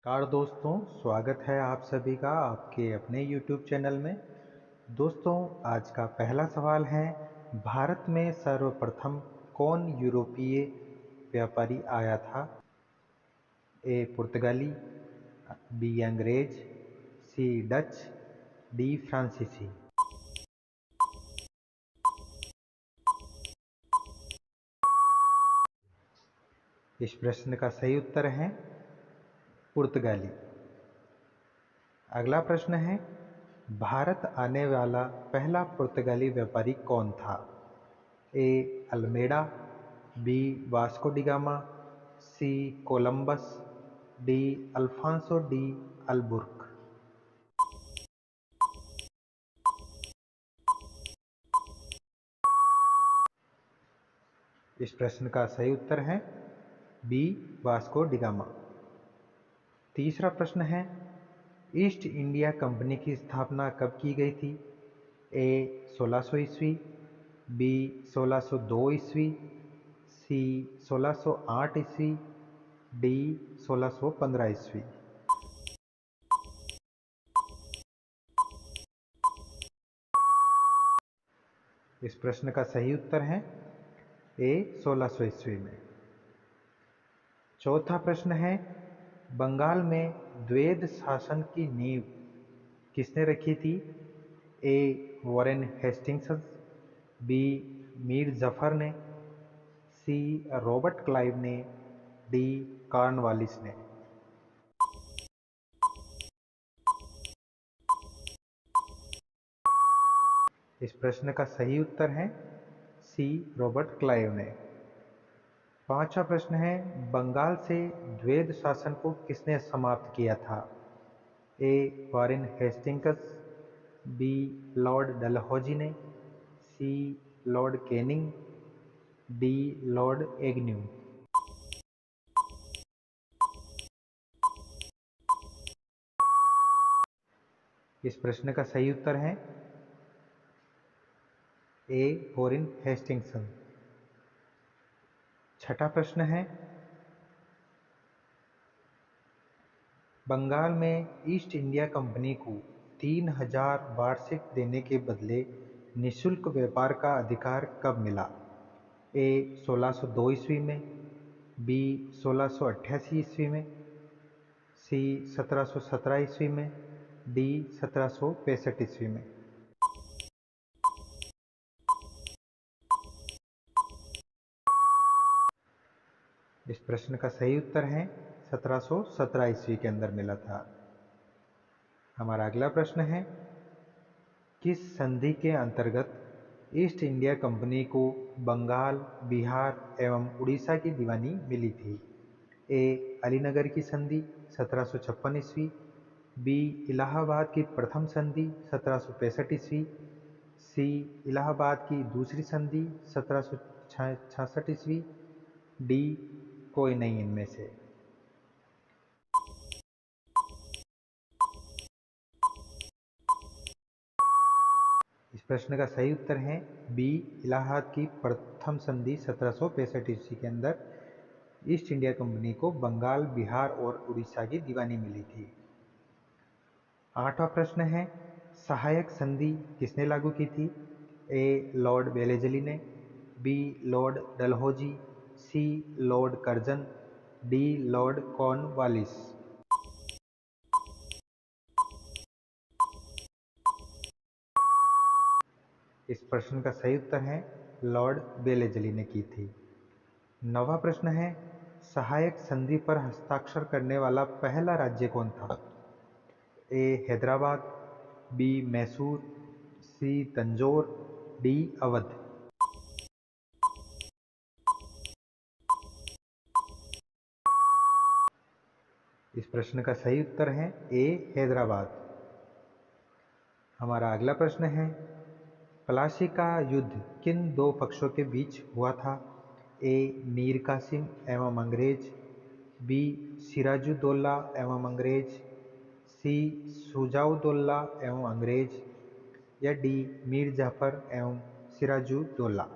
नमस्कार दोस्तों, स्वागत है आप सभी का आपके अपने YouTube चैनल में। दोस्तों, आज का पहला सवाल है, भारत में सर्वप्रथम कौन यूरोपीय व्यापारी आया था? ए पुर्तगाली, बी अंग्रेज, सी डच, डी फ्रांसीसी। इस प्रश्न का सही उत्तर है पुर्तगाली। अगला प्रश्न है, भारत आने वाला पहला पुर्तगाली व्यापारी कौन था? A Almeida, B Vasco da Gama, C Columbus, D Alfonso de Albuquerque. इस प्रश्न का सही उत्तर है बी वास्को डी गामा। तीसरा प्रश्न है, ईस्ट इंडिया कंपनी की स्थापना कब की गई थी? ए 1600 ईस्वी, बी 1602 ईस्वी, सी 1608 ईस्वी, डी 1615 ईस्वी। इस प्रश्न का सही उत्तर है ए 1600 ईस्वी में। चौथा प्रश्न है, बंगाल में द्वैध शासन की नींव किसने रखी थी? A Warren Hastings, B Mir Jafar ने, सी रॉबर्ट क्लाइव ने, डी कॉर्नवालिस ने। इस प्रश्न का सही उत्तर है सी रॉबर्ट क्लाइव ने। पांचवा प्रश्न है, बंगाल से द्वैध शासन को किसने समाप्त किया था? A Warren Hastings, B Lord Dalhousie ने, C Lord Canning, D Lord Agnew. इस प्रश्न का सही उत्तर है ए वॉरेन हेस्टिंग्स। छठा प्रश्न है, बंगाल में ईस्ट इंडिया कंपनी को 3000 वार्षिक देने के बदले निःशुल्क व्यापार का अधिकार कब मिला? ए 1602 ईस्वी में, बी 1688 ईस्वी में, सी 1717 ईस्वी में, डी 1765 ईस्वी में। इस प्रश्न का सही उत्तर है 1717 ईस्वी के अंदर मिला था। हमारा अगला प्रश्न है, किस संधि के अंतर्गत ईस्ट इंडिया कंपनी को बंगाल, बिहार एवं उड़ीसा की दीवानी मिली थी? ए अलीनगर की संधि 1756 ईस्वी, बी इलाहाबाद की प्रथम संधि 1765 ईस्वी, सी इलाहाबाद की दूसरी संधि 1766 ईस्वी, डी कोई नहीं इनमें से। इस प्रश्न का सही उत्तर है बी इलाहाबाद की प्रथम संधि 1765 ईस्वी के अंदर ईस्ट इंडिया कंपनी को बंगाल, बिहार और उड़ीसा की दीवानी मिली थी। आठवां प्रश्न है, सहायक संधि किसने लागू की थी? ए लॉर्ड वेलेजली ने, B Lord Dalhousie, C Lord Curzon, D Lord Cornwallis. इस प्रश्न का सही उत्तर है लॉर्ड वेलेजली ने की थी। नवा प्रश्न है, सहायक संधि पर हस्ताक्षर करने वाला पहला राज्य कौन था? ए हैदराबाद, बी मैसूर, सी तंजौर, डी अवध। इस प्रश्न का सही उत्तर है ए हैदराबाद। हमारा अगला प्रश्न है, प्लासी का युद्ध किन दो पक्षों के बीच हुआ था? ए मीर कासिम एवं अंग्रेज, बी सिराजुद्दौला एवं अंग्रेज, सी शुजाउद्दौला एवं अंग्रेज, या डी मीर जाफर एवं सिराजुद्दौला।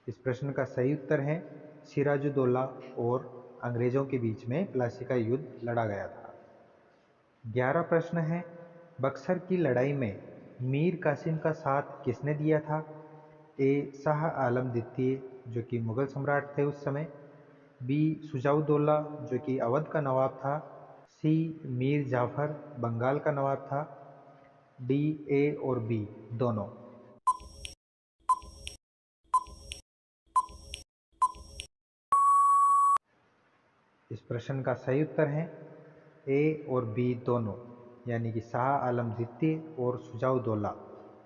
इस प्रश्न का सही उत्तर है सिराजुद्दौला और अंग्रेजों के बीच में प्लासी का युद्ध लड़ा गया था। 11 प्रश्न है, बक्सर की लड़ाई में मीर कासिम का साथ किसने दिया था? ए शाह आलम द्वितीय जो कि मुगल सम्राट थे उस समय, बी सुजाउद्दौला जो कि अवध का नवाब था, सी मीर जाफर बंगाल का नवाब था, डी ए और बी दोनों। इस प्रश्न का सही उत्तर है ए और बी दोनों, यानी कि शाह आलम द्वितीय और सुजाउद्दौला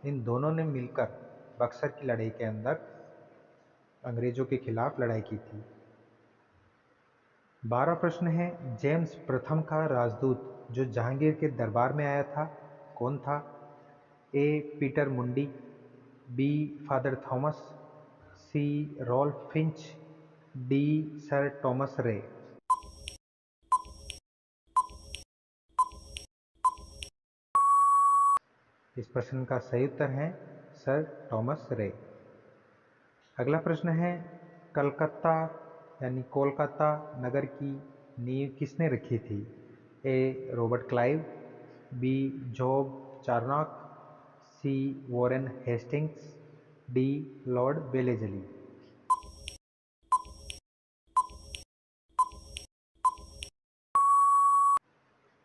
इन दोनों ने मिलकर बक्सर की लड़ाई के अंदर अंग्रेजों के खिलाफ लड़ाई की थी। 12 प्रश्न है, जेम्स प्रथम का राजदूत जो जहांगीर के दरबार में आया था कौन था? A Peter Mundy, B Father Thomas, C Ralph Fitch, D Sir Thomas Roe. इस प्रश्न का सही उत्तर है सर टॉमस रे। अगला प्रश्न है, कलकत्ता यानी कोलकाता नगर की नींव किसने रखी थी? A Robert Clive, B Job Charnock, C Warren Hastings, D Lord Wellesley.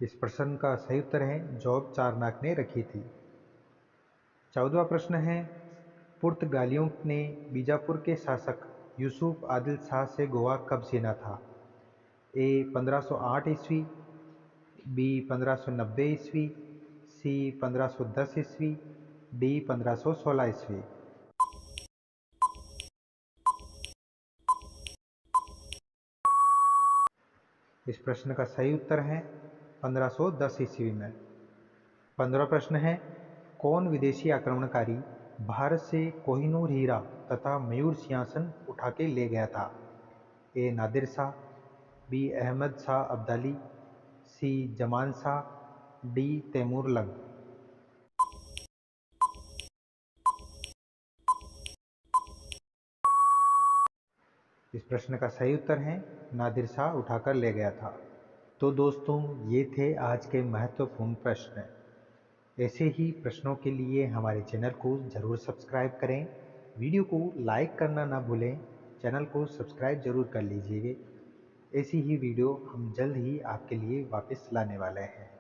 इस प्रश्न का सही उत्तर है जॉब चार्नॉक ने रखी थी। 14वां प्रश्न है, पुर्तगालियों ने बीजापुर के शासक यूसुफ आदिल शाह से गोवा कब छीना था? ए 1508 ईस्वी, बी 1590 ईस्वी, सी 1510 ईस्वी, डी 1516 ईस्वी। इस प्रश्न का सही उत्तर है 1510 ईस्वी में। 15वां प्रश्न है, कौन विदेशी आक्रमणकारी भारत से कोहिनूर हीरा तथा मयूर सिंहासन उठा के ले गया था? ए नादिर शाह, बी अहमद शाह अब्दाली, सी जमान शाह, डी तैमूर लंग। इस प्रश्न का सही उत्तर है नादिर शाह उठाकर ले गया था। तो दोस्तों, ये थे आज के महत्वपूर्ण प्रश्न। ऐसे ही प्रश्नों के लिए हमारे चैनल को ज़रूर सब्सक्राइब करें, वीडियो को लाइक करना ना भूलें, चैनल को सब्सक्राइब ज़रूर कर लीजिएगा। ऐसी ही वीडियो हम जल्द ही आपके लिए वापस लाने वाले हैं।